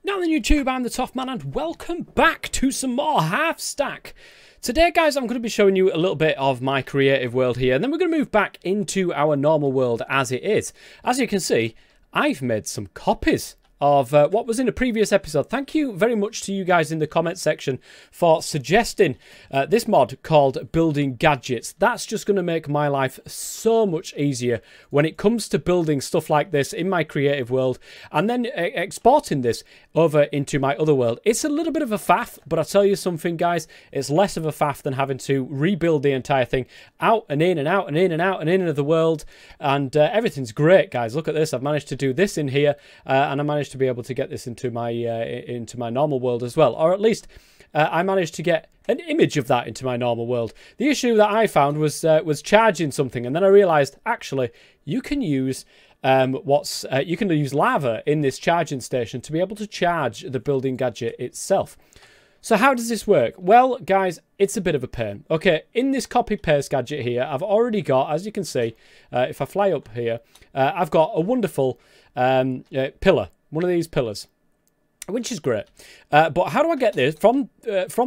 Now then YouTube, I'm the Toff Man and welcome back to some more Halfstack. Today guys, I'm going to be showing you a little bit of my creative world here, and then we're going to move back into our normal world as it is. As you can see, I've made some copies of what was in a previous episode. Thank you very much to you guys in the comment section for suggesting this mod called Building Gadgets. That's just going to make my life so much easier when it comes to building stuff like this in my creative world and then exporting this over into my other world. It's a little bit of a faff, but I'll tell you something guys, it's less of a faff than having to rebuild the entire thing out and in and out and in and out and in of the world, and everything's great guys. Look at this, I've managed to do this in here and I managed to be able to get this into my normal world as well, or at least I managed to get an image of that into my normal world. The issue that I found was charging something, and then I realized actually you can use you can use lava in this charging station to be able to charge the building gadget itself. So how does this work? Well guys, it's a bit of a pain. Okay, in this copy paste gadget here, I've already got, as you can see, if I fly up here, I've got a wonderful pillar, one of these pillars, which is great. But how do I get this from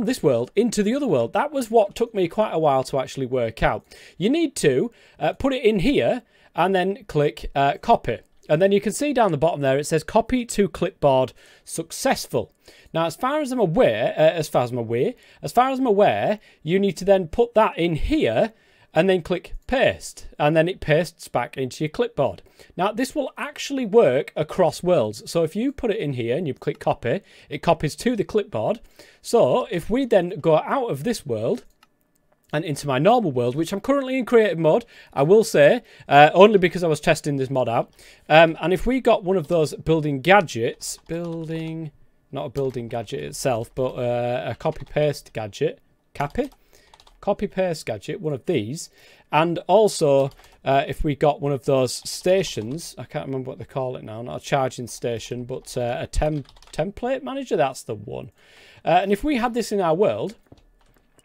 this world into the other world? That was what took me quite a while to actually work out. You need to put it in here and then click copy. And then you can see down the bottom there, it says copy to clipboard successful. Now, as far as I'm aware, you need to then put that in here and then click paste, and then it pastes back into your clipboard. Now, this will actually work across worlds. So if you put it in here and you click copy, it copies to the clipboard. So if we then go out of this world and into my normal world, which I'm currently in creative mode, I will say, only because I was testing this mod out. And if we got one of those building gadgets, not a building gadget itself, but a copy-paste gadget, copy-paste gadget, one of these, and also if we got one of those stations, I can't remember what they call it now, not a charging station, but a template manager, that's the one. And if we had this in our world,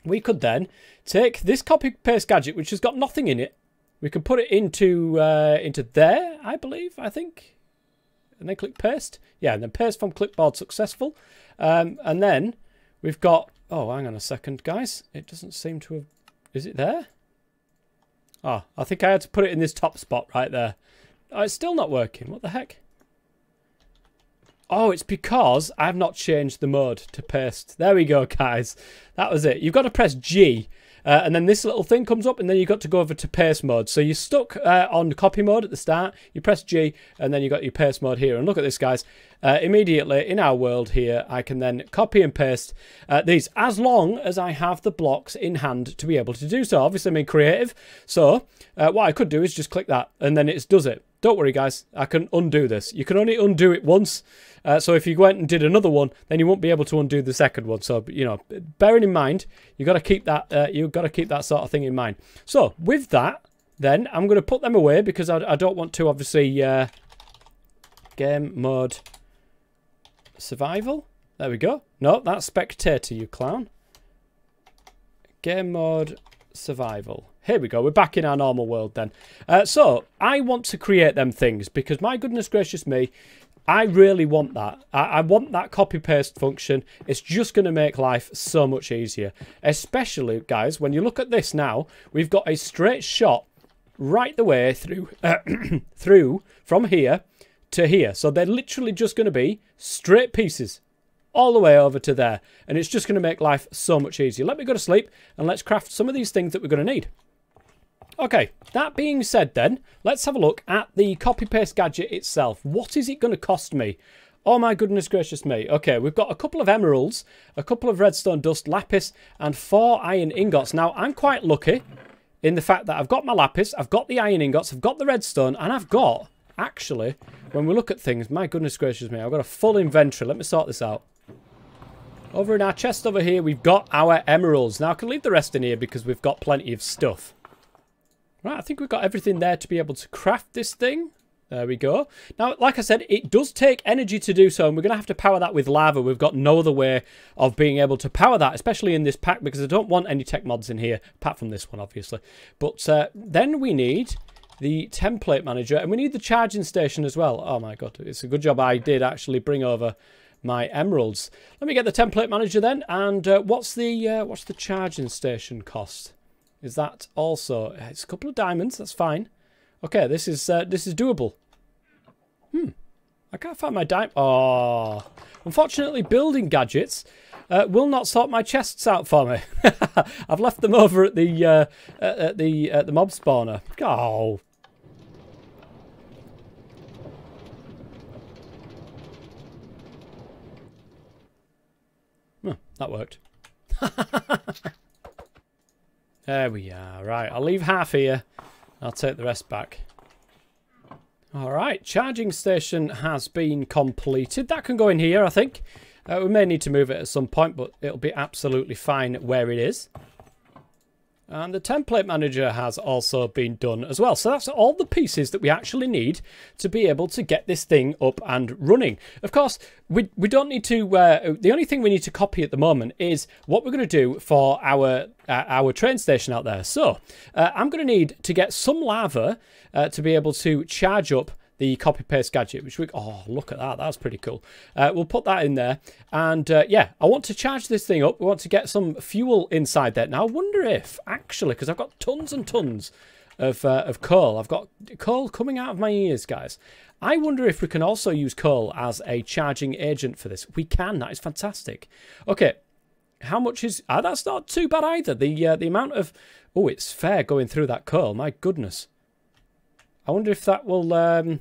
we could then take this copy-paste gadget, which has got nothing in it, we can put it into there, I think, and then click paste. Yeah, and then paste from clipboard successful. And then we've got, oh, hang on a second, guys. It doesn't seem to have, is it there? Oh, I think I had to put it in this top spot right there. Oh, it's still not working. What the heck? Oh, it's because I've not changed the mode to paste. There we go, guys. That was it. You've got to press G. And then this little thing comes up, and then you've got to go over to paste mode. So you're stuck on copy mode at the start. You press G, and then you've got your paste mode here. And look at this, guys. Immediately in our world here, I can then copy and paste these, as long as I have the blocks in hand to be able to do so. Obviously, I'm in creative. So what I could do is just click that, and then it does it. Don't worry, guys. I can undo this. You can only undo it once. So if you went and did another one, then you won't be able to undo the second one. So, you know, bearing in mind, you've got to keep that. You've got to keep that sort of thing in mind. So with that, then I'm going to put them away because I don't want to. Obviously, game mode survival. There we go. No, that's spectator, you clown. Game mode survival. Here we go. We're back in our normal world then. So I want to create them things because my goodness gracious me, I really want that. I want that copy-paste function. It's just going to make life so much easier. Especially, guys, when you look at this now, we've got a straight shot right the way through, through from here to here. So they're literally just going to be straight pieces all the way over to there. And it's just going to make life so much easier. Let me go to sleep and let's craft some of these things that we're going to need. Okay, that being said then, let's have a look at the copy-paste gadget itself. What is it going to cost me? Oh my goodness gracious me. Okay, we've got a couple of emeralds, a couple of redstone dust, lapis, and 4 iron ingots. Now, I'm quite lucky in the fact that I've got my lapis, I've got the iron ingots, I've got the redstone, and I've got, actually, when we look at things, my goodness gracious me, I've got a full inventory. Let me sort this out. Over in our chest over here, we've got our emeralds. Now, I can leave the rest in here because we've got plenty of stuff. Right, I think we've got everything there to be able to craft this thing. There we go. Now, like I said, it does take energy to do so, and we're going to have to power that with lava. We've got no other way of being able to power that, especially in this pack, because I don't want any tech mods in here, apart from this one, obviously. But then we need the template manager, and we need the charging station as well. Oh, my God. It's a good job I did actually bring over my emeralds. Let me get the template manager then. And what's the charging station cost? Is that also? It's a couple of diamonds. That's fine. Okay, this is doable. I can't find my diamond. Oh, unfortunately, building gadgets will not sort my chests out for me. I've left them over at the mob spawner. Oh. Oh, that worked. There we are. Right, I'll leave half here. I'll take the rest back. Alright, charging station has been completed. That can go in here, I think. We may need to move it at some point, but it'll be absolutely fine where it is. And the template manager has also been done as well. So that's all the pieces that we actually need to be able to get this thing up and running. Of course, we don't need to... the only thing we need to copy at the moment is what we're going to do for our train station out there. So I'm going to need to get some lava to be able to charge up the copy-paste gadget, which we... Oh, look at that. That's pretty cool. We'll put that in there. And, yeah, I want to charge this thing up. We want to get some fuel inside there. Now, I wonder if, actually, because I've got tons and tons of coal. I've got coal coming out of my ears, guys. I wonder if we can also use coal as a charging agent for this. We can. That is fantastic. Okay. How much is... that's not too bad either. The amount of... Oh, it's fair going through that coal. My goodness. I wonder if that will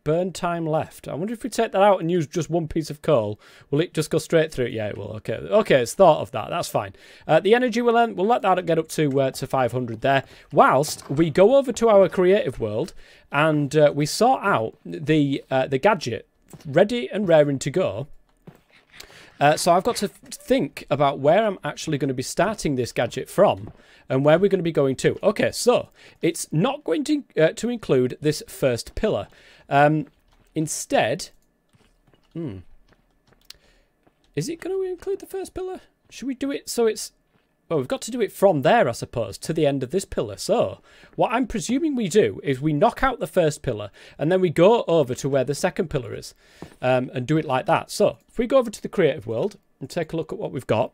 burn time left. I wonder if we take that out and use just one piece of coal. Will it just go straight through? Yeah, it will. Okay, okay, it's thought of that. That's fine. The energy we'll let that get up to 500 there. Whilst we go over to our creative world and we sort out the gadget ready and raring to go. So I've got to think about where I'm actually going to be starting this gadget from and where we're going to be going to. Okay, so it's not going to include this first pillar. Instead, is it going to include the first pillar? Should we do it so it's... Well, we've got to do it from there, I suppose, to the end of this pillar. So what I'm presuming we do is we knock out the first pillar and then we go over to where the second pillar is and do it like that. So if we go over to the creative world and take a look at what we've got.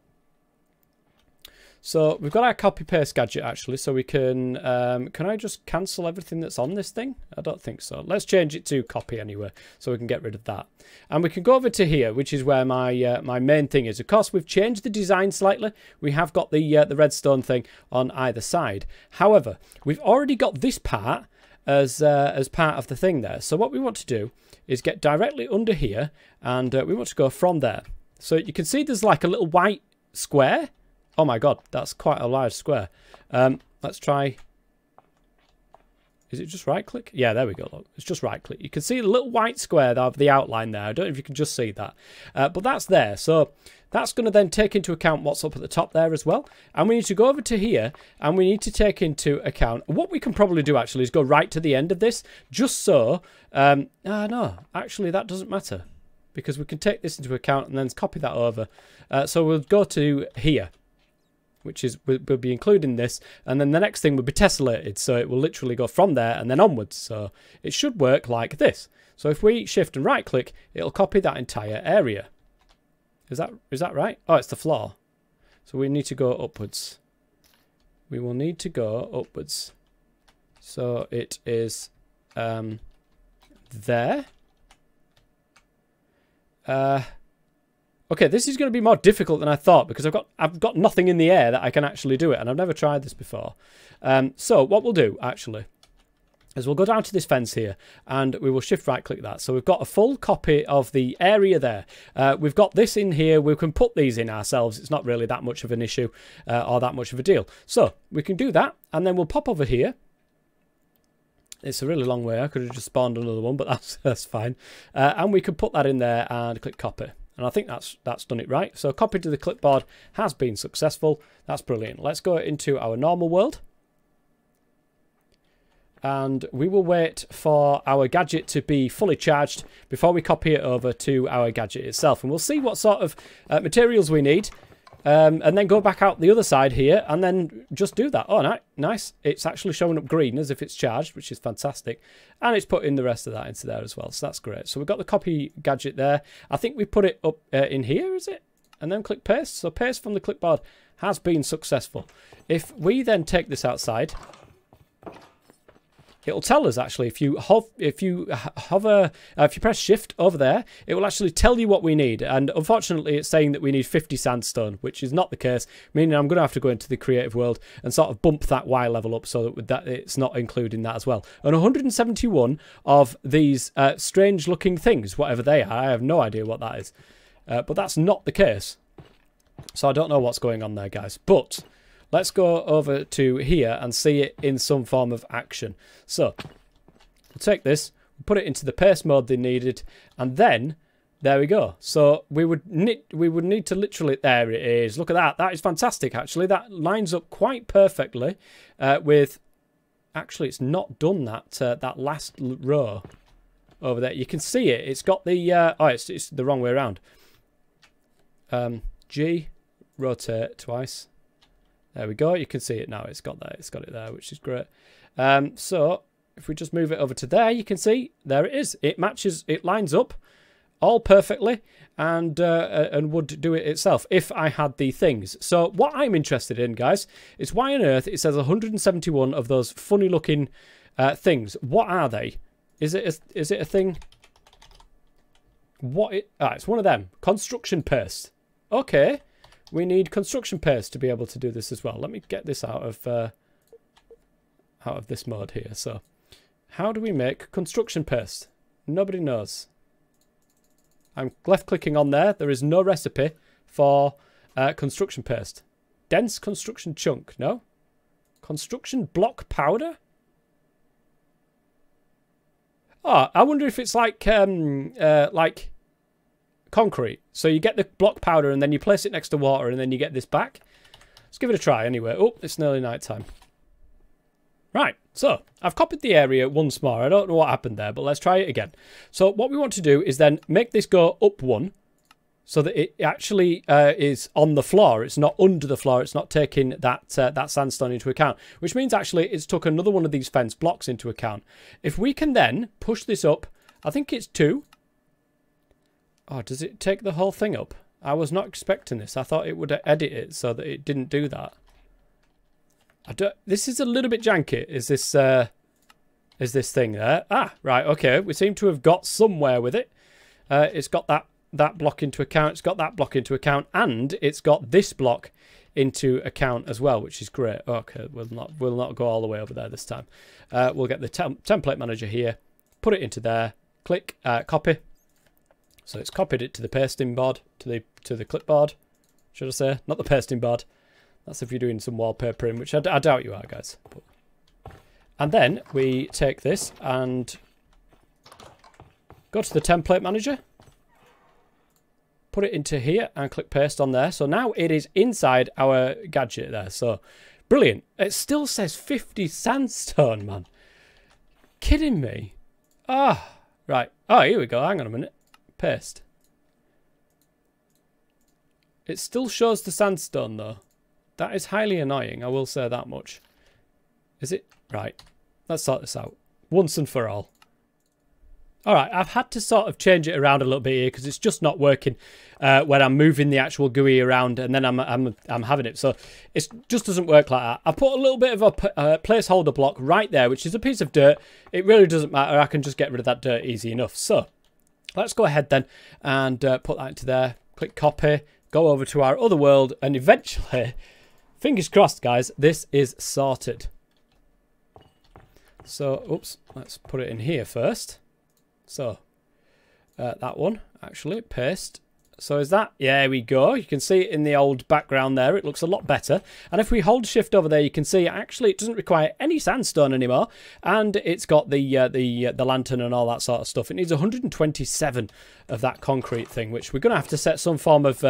So we've got our copy paste gadget actually, so we can I just cancel everything that's on this thing? I don't think so. Let's change it to copy anyway, so we can get rid of that. And we can go over to here, which is where my my main thing is. Of course, we've changed the design slightly. We have got the redstone thing on either side. However, we've already got this part as part of the thing there. So what we want to do is get directly under here, and we want to go from there. So you can see there's like a little white square. Oh my god, that's quite a large square. Let's try... Is it just right click? Yeah, there we go. Look, it's just right click. You can see the little white square of the outline there. I don't know if you can just see that. But that's there. So that's going to then take into account what's up at the top there as well. And we need to go over to here and we need to take into account... What we can probably do actually is go right to the end of this. Just so... no, actually that doesn't matter. Because we can take this into account and then copy that over. So we'll go to here. Which is, we'll be including this, and then the next thing will be tessellated, so it will literally go from there and then onwards. So it should work like this. So if we shift and right click, it'll copy that entire area. Is that right? Oh, it's the floor. So we need to go upwards. We will need to go upwards. So it is there. Okay, this is going to be more difficult than I thought because I've got nothing in the air that I can actually do it, and I've never tried this before. So what we'll do actually is we'll go down to this fence here and we will shift right click that. So we've got a full copy of the area there. We've got this in here. We can put these in ourselves. It's not really that much of an issue or that much of a deal. So we can do that, and then we'll pop over here. It's a really long way. I could have just spawned another one, but that's fine. And we can put that in there and click copy. And I think that's done it right. So copy to the clipboard has been successful. That's brilliant. Let's go into our normal world. And we will wait for our gadget to be fully charged before we copy it over to our gadget itself. And we'll see what sort of materials we need And then go back out the other side here and then just do that. Oh, nice. It's actually showing up green as if it's charged, which is fantastic. And it's putting the rest of that into there as well. So that's great. So we've got the copy gadget there. I think we put it up in here, is it? And then click paste. So paste from the clipboard has been successful. If we then take this outside, it'll tell us actually if you press shift over there, it will actually tell you what we need. And unfortunately, it's saying that we need 50 sandstone, which is not the case, meaning I'm going to have to go into the creative world and sort of bump that Y level up so that it's not including that as well. And 171 of these strange looking things, whatever they are, I have no idea what that is. But that's not the case. So I don't know what's going on there, guys. But let's go over to here and see it in some form of action. So we'll take this, put it into the paste mode they needed, and then there we go. So we would need to literally, there it is. Look at that. That is fantastic, actually. That lines up quite perfectly with, actually, it's not done that last row over there. You can see it. It's got the, it's the wrong way around. G, rotate twice. There we go. You can see it now. It's got that. It's got it there, which is great. So if we just move it over to there, you can see there it is. It matches. It lines up all perfectly, and would do it itself if I had the things. So what I'm interested in, guys, is why on earth it says 171 of those funny-looking things. What are they? Is it a thing? It's one of them. Construction paste. Okay. We need construction paste to be able to do this as well. Let me get this out of this mode here. So, how do we make construction paste? Nobody knows. I'm left-clicking on there. There is no recipe for construction paste. Dense construction chunk. No. Construction block powder? Oh, I wonder if it's like concrete. So you get the block powder and then you place it next to water and then you get this back. Let's give it a try anyway. Oh, it's nearly night time. Right, so I've copied the area once more. I don't know what happened there, but let's try it again. So what we want to do is then make this go up one so that it actually is on the floor. It's not under the floor. It's not taking that sandstone into account, which means actually it's took another one of these fence blocks into account. If we can then push this up, I think it's 2. Oh, does it take the whole thing up? I was not expecting this. I thought it would edit it so that it didn't do that. This is a little bit janky. Is this thing there? Ah, right, okay. We seem to have got somewhere with it. It's got that block into account. It's got that block into account. And it's got this block into account as well, which is great. Okay, we'll not go all the way over there this time. We'll get the template manager here. Put it into there. Click copy. So it's copied it to the pasting board, to the clipboard, should I say? Not the pasting board. That's if you're doing some wallpapering, which I doubt you are, guys. And then we take this and go to the template manager, put it into here and click paste on there. So now it is inside our gadget there. So brilliant. It still says 50 sandstone, man. Kidding me? Ah, right. Oh, here we go. Hang on a minute. Paste. It still shows the sandstone though. That is highly annoying, I will say that much. Is it? Right. Let's sort this out. Once and for all. Alright, I've had to sort of change it around a little bit here because it's just not working when I'm moving the actual GUI around and then I'm having it. So it just doesn't work like that. I put a little bit of a placeholder block right there, which is a piece of dirt. It really doesn't matter. I can just get rid of that dirt easy enough. So let's go ahead then and put that into there. Click copy. Go over to our other world and eventually, fingers crossed guys, this is sorted. So, oops, let's put it in here first. So, that one, actually, paste. So is that, yeah, there we go. You can see it in the old background there. It looks a lot better. And if we hold shift over there, you can see actually it doesn't require any sandstone anymore. And it's got the lantern and all that sort of stuff. It needs 127 of that concrete thing, which we're going to have to set some form of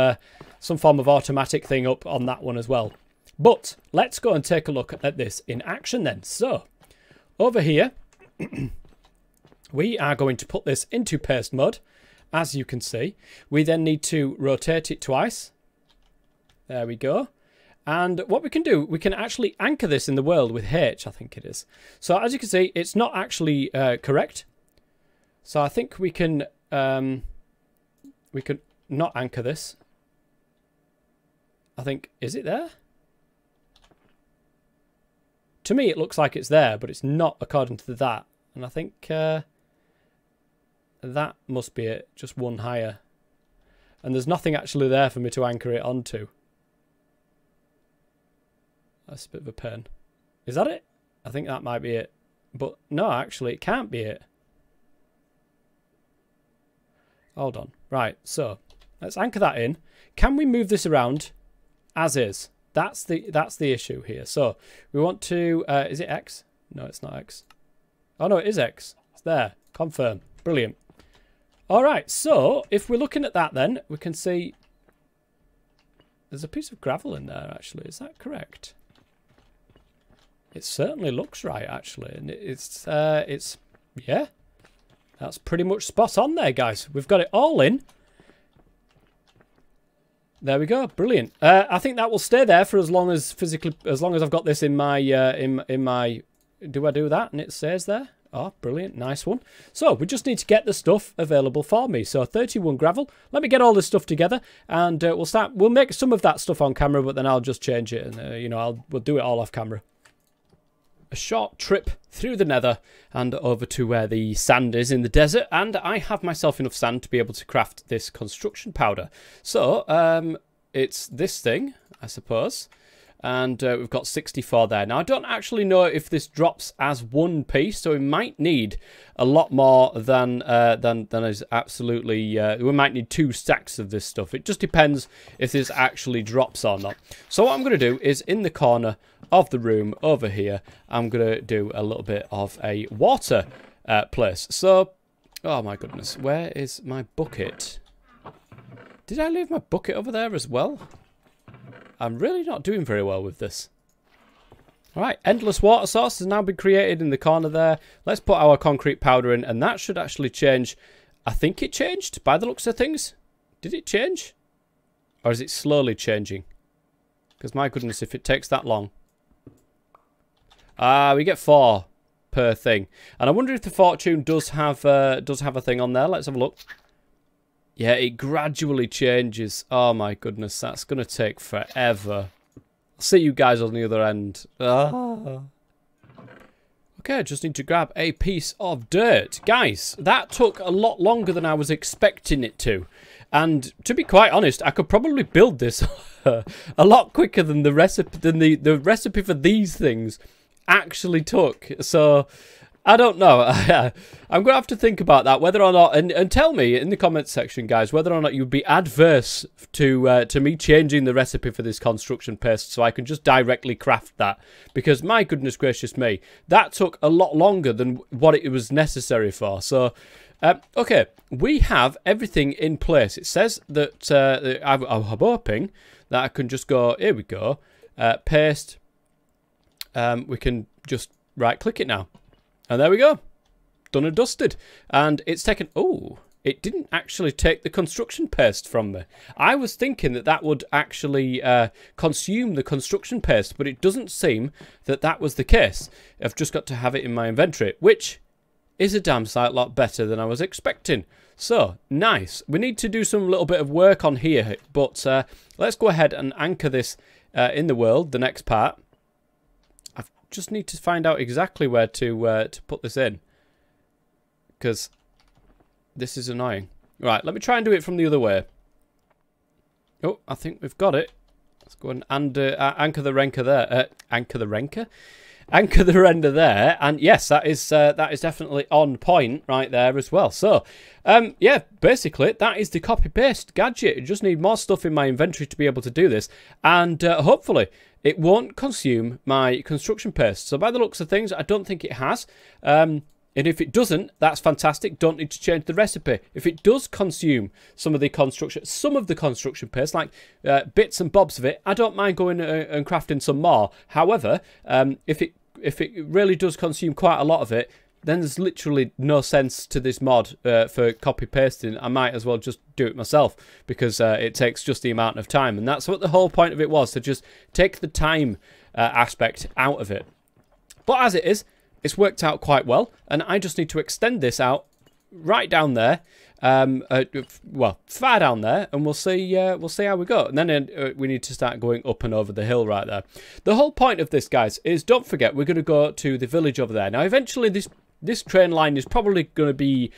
automatic thing up on that one as well. But let's go and take a look at this in action then. So over here, we are going to put this into paste mode. As you can see, we then need to rotate it twice. There we go. And what we can do, we can actually anchor this in the world with H, I think it is. So as you can see, it's not actually correct. So I think we can not anchor this. I think, is it there? To me, it looks like it's there, but it's not according to that. And I think that must be it, just one higher. And there's nothing actually there for me to anchor it onto. That's a bit of a pain. Is that it? I think that might be it. But no, actually, it can't be it. Hold on. Right, so let's anchor that in. Can we move this around as is? That's the issue here. So we want to... is it X? No, it's not X. Oh, no, it is X. It's there. Confirm. Brilliant. All right, so if we're looking at that then, we can see... There's a piece of gravel in there, actually. Is that correct? It certainly looks right, actually. And it's yeah. That's pretty much spot on there, guys. We've got it all in. There we go. Brilliant. I think that will stay there for as long as I've got this in my in my. Do I do that and it stays there? Oh, brilliant. Nice one. So we just need to get the stuff available for me. So 31 gravel. Let me get all this stuff together and we'll make some of that stuff on camera, but then I'll just change it and you know, we'll do it all off camera. A short trip through the nether and over to where the sand is in the desert, and I have myself enough sand to be able to craft this construction powder. So it's this thing, I suppose, and we've got 64 there. Now I don't actually know if this drops as one piece, so we might need a lot more than is absolutely. We might need 2 stacks of this stuff. It just depends if this actually drops or not. So what I'm going to do is in the corner of the room over here, I'm going to do a little bit of a water place. So, oh my goodness, where is my bucket? Did I leave my bucket over there as well? I'm really not doing very well with this. Alright, endless water source has now been created in the corner there. Let's put our concrete powder in, and that should actually change. I think it changed by the looks of things. Did it change? Or is it slowly changing? Because my goodness, if it takes that long. We get 4 per thing. And I wonder if the fortune does have a thing on there. Let's have a look. Yeah, it gradually changes. Oh my goodness, that's going to take forever. I'll see you guys on the other end. Okay, I just need to grab a piece of dirt. Guys, that took a lot longer than I was expecting it to. And to be quite honest, I could probably build this a lot quicker than the recipe for these things actually took. So I don't know. I'm gonna have to think about that, whether or not, and tell me in the comments section, guys, whether or not you'd be adverse to me changing the recipe for this construction paste so I can just directly craft that, because my goodness gracious me, that took a lot longer than what it was necessary for. So okay, we have everything in place. It says that I'm hoping that I can just go, here we go, paste. We can just right click it now, and there we go, done and dusted. And it's taken, oh, it didn't actually take the construction paste from me. I was thinking that that would actually consume the construction paste, but it doesn't seem that that was the case. I've just got to have it in my inventory, which is a damn sight lot better than I was expecting. So nice. We need to do some little bit of work on here, but let's go ahead and anchor this in the world, the next part. Just need to find out exactly where to put this in, because this is annoying. Right, let me try and do it from the other way. Oh, I think we've got it. Let's go and anchor the render there. Anchor the render there, and yes, that is definitely on point right there as well. So, yeah, basically that is the copy paste gadget. I just need more stuff in my inventory to be able to do this, and hopefully it won't consume my construction paste. So by the looks of things, I don't think it has. And if it doesn't, that's fantastic. Don't need to change the recipe. If it does consume some of the construction paste, like bits and bobs of it, I don't mind going and crafting some more. However, if it really does consume quite a lot of it, then there's literally no sense to this mod for copy pasting. I might as well just do it myself, because it takes just the amount of time, and that's what the whole point of it was, to just take the time aspect out of it. But as it is, it's worked out quite well, and I just need to extend this out right down there, well, far down there, and we'll see how we go. And then we need to start going up and over the hill right there. The whole point of this, guys, is don't forget we're going to go to the village over there. Now, eventually this train line is probably going to be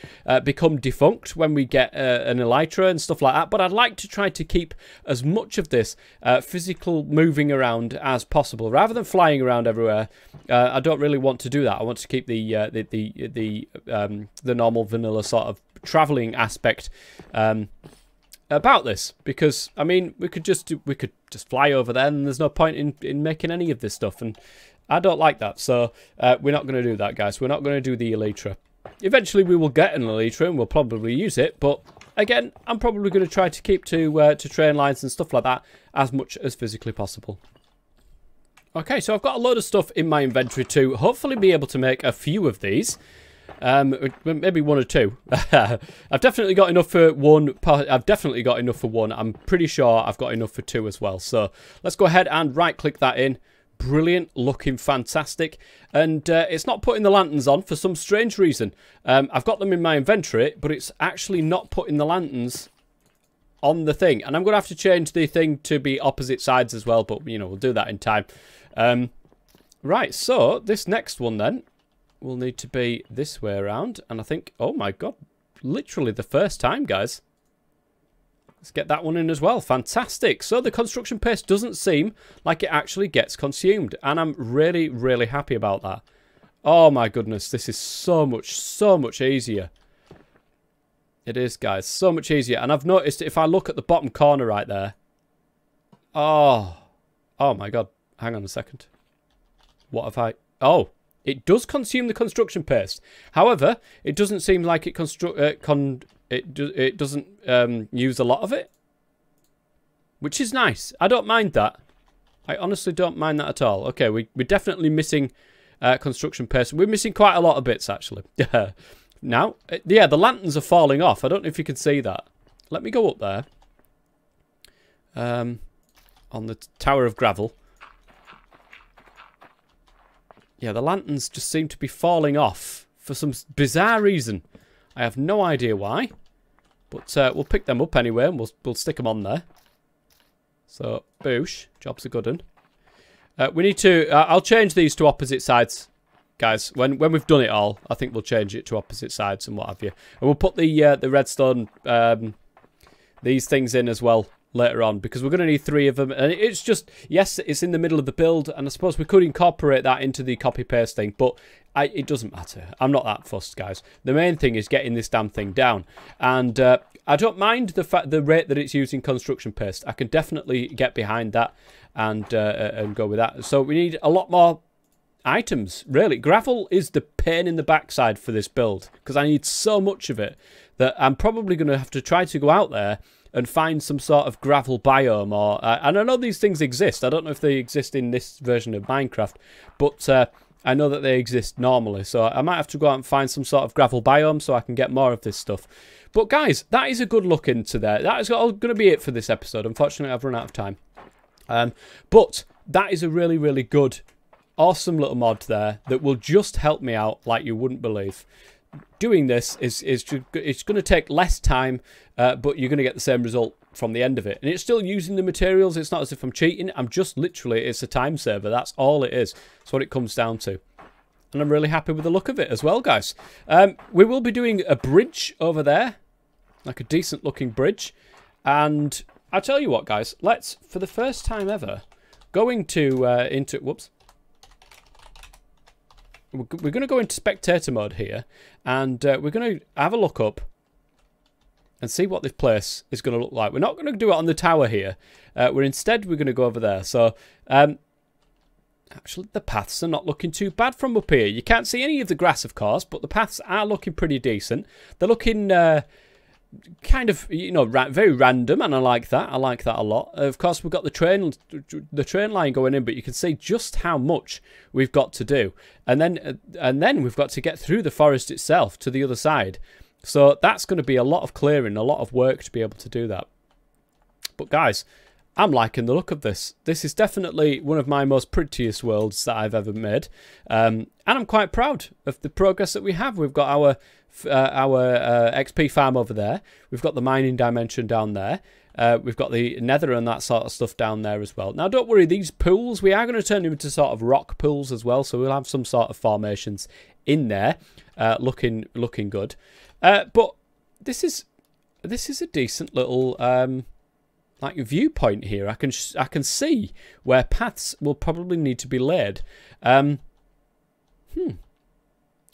become defunct when we get an elytra and stuff like that, but I'd like to try to keep as much of this physical moving around as possible, rather than flying around everywhere. I don't really want to do that. I want to keep the normal vanilla sort of traveling aspect about this, because I mean we could just fly over there, and there's no point in making any of this stuff, and I don't like that, so we're not going to do that, guys. We're not going to do the elytra. Eventually we will get an elytra and we'll probably use it, but again, I'm probably going to try to keep to train lines and stuff like that as much as physically possible. Okay, so I've got a load of stuff in my inventory to hopefully be able to make a few of these. Maybe one or two. I've definitely got enough for one. I'm pretty sure I've got enough for two as well. So let's go ahead and right click that in. Brilliant, looking fantastic, and it's not putting the lanterns on for some strange reason. I've got them in my inventory, but it's actually not putting the lanterns on the thing, and I'm going to have to change the thing to be opposite sides as well, but you know, we'll do that in time. Right, so this next one then will need to be this way around, and I think, oh my god, literally the first time, guys. Let's get that one in as well. Fantastic. So the construction paste doesn't seem like it actually gets consumed, and I'm really, really happy about that. Oh my goodness, this is so much easier. It is, guys, so much easier. And I've noticed if I look at the bottom corner right there. Oh my god. Hang on a second. What have I... Oh, it does consume the construction paste. However, it doesn't seem like it it doesn't use a lot of it, which is nice. I don't mind that. I honestly don't mind that at all. Okay, we're definitely missing construction paste. We're missing quite a lot of bits, actually. Now, yeah, the lanterns are falling off. I don't know if you can see that. Let me go up there. On the Tower of Gravel. Yeah, the lanterns just seem to be falling off for some bizarre reason. I have no idea why. But we'll pick them up anyway, and we'll stick them on there. So, boosh. Job's a good one. We need to... I'll change these to opposite sides, guys. When we've done it all, I think we'll change it to opposite sides and what have you. And we'll put the redstone, these things in as well later on, because we're going to need 3 of them. And it's just... Yes, it's in the middle of the build, and I suppose we could incorporate that into the copy-paste thing, but... it doesn't matter. I'm not that fussed, guys. The main thing is getting this damn thing down. And I don't mind the rate that it's using construction paste. I can definitely get behind that and go with that. So we need a lot more items, really. Gravel is the pain in the backside for this build, because I need so much of it that I'm probably going to have to try to go out there and find some sort of gravel biome. Or and I know these things exist. I don't know if they exist in this version of Minecraft, but... I know that they exist normally, so I might have to go out and find some sort of gravel biome so I can get more of this stuff. But guys, that is a good look into there. That is going to be it for this episode. Unfortunately, I've run out of time. But that is a really, really good, awesome little mod there that will just help me out like you wouldn't believe. Doing this it's going to take less time, but you're going to get the same result from the end of it. And it's still using the materials. It's not as if I'm cheating. I'm just literally, it's a time saver. That's all it is. That's what it comes down to. And I'm really happy with the look of it as well, guys. We will be doing a bridge over there, like a decent looking bridge. And I'll tell you what, guys, let's, for the first time ever, going to whoops. We're going to go into spectator mode here, and we're going to have a look up and see what this place is going to look like. We're not going to do it on the tower here. We're going to go over there. So, actually, the paths are not looking too bad from up here. You can't see any of the grass, of course, but the paths are looking pretty decent. They're looking kind of, you know, very random, and I like that. I like that a lot. Of course, we've got the train line going in, but you can see just how much we've got to do, and then we've got to get through the forest itself to the other side. So that's going to be a lot of clearing, a lot of work to be able to do that. But guys, I'm liking the look of this. This is definitely one of my most prettiest worlds that I've ever made, and I'm quite proud of the progress that we have. We've got our XP farm over there. We've got the mining dimension down there. We've got the nether and that sort of stuff down there as well. Now, don't worry, these pools, we are going to turn them into sort of rock pools as well, so we'll have some sort of formations in there, looking good. But this is a decent little like viewpoint here. I can see where paths will probably need to be laid. I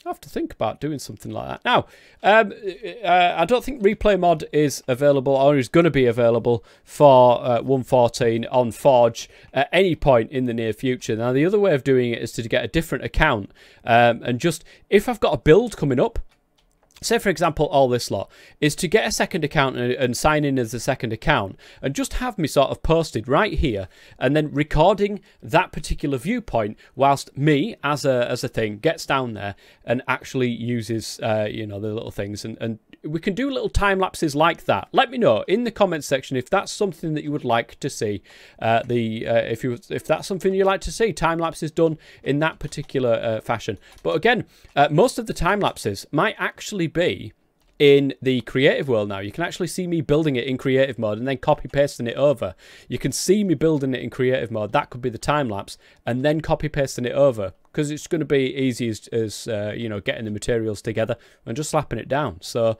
have to think about doing something like that. Now, I don't think replay mod is available, or is going to be available for 1.14 on Forge at any point in the near future. Now, the other way of doing it is to get a different account, and just, if I've got a build coming up, say, for example, all this lot, is to get a second account and sign in as a second account, and just have me sort of posted right here, and then recording that particular viewpoint whilst me, as a thing, gets down there and actually uses, you know, the little things, and we can do little time lapses like that. Let me know in the comments section if that's something that you would like to see. If that's something you like to see, time lapses done in that particular fashion. But again, most of the time lapses might actually be in the creative world now. You can actually see me building it in creative mode and then copy pasting it over. You can see me building it in creative mode. That could be the time lapse, and then copy pasting it over, because it's going to be easy as you know, getting the materials together and just slapping it down. So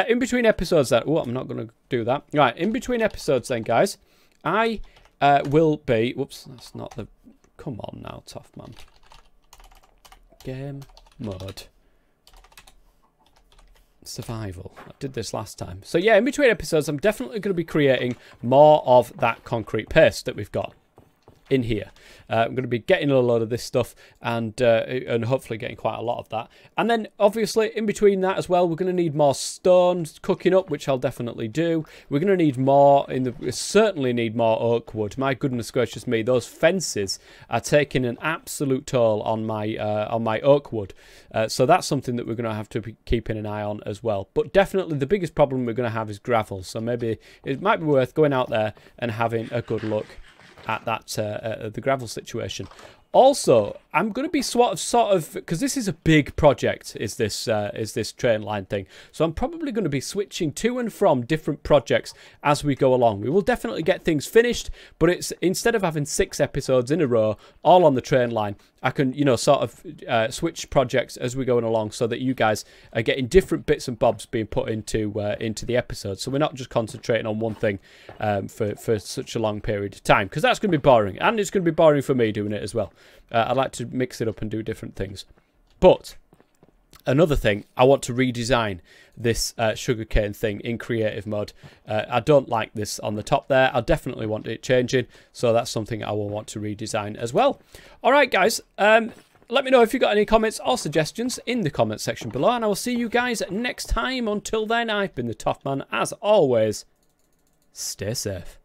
in between episodes, I'm not going to do that. Right, in between episodes then, guys, I will be, whoops, that's not the, come on now, tough man. Game mode. Survival. I did this last time. So yeah, in between episodes, I'm definitely going to be creating more of that concrete paste that we've got in here. I'm going to be getting a load of this stuff, and hopefully getting quite a lot of that. And then obviously in between that as well, we're going to need more stones cooking up, which I'll definitely do. We're going to need more we certainly need more oak wood. My goodness gracious me, those fences are taking an absolute toll on my oak wood. So that's something that we're going to have to be keeping an eye on as well. But definitely the biggest problem we're going to have is gravel. So maybe it might be worth going out there and having a good look at that the gravel situation. Also, I'm going to be sort of, because this is a big project, is this train line thing. So I'm probably going to be switching to and from different projects as we go along. We will definitely get things finished, but it's, instead of having 6 episodes in a row all on the train line, I can, you know, sort of switch projects as we're going along, so that you guys are getting different bits and bobs being put into the episode. So we're not just concentrating on one thing for such a long period of time, because that's going to be boring, and it's going to be boring for me doing it as well. I like to mix it up and do different things. But another thing, I want to redesign this sugarcane thing in creative mode. I don't like this on the top there. I definitely want it changing, so that's something I will want to redesign as well. All right, guys. Let me know if you've got any comments or suggestions in the comment section below, and I will see you guys next time. Until then, I've been the Tough Man. As always, stay safe.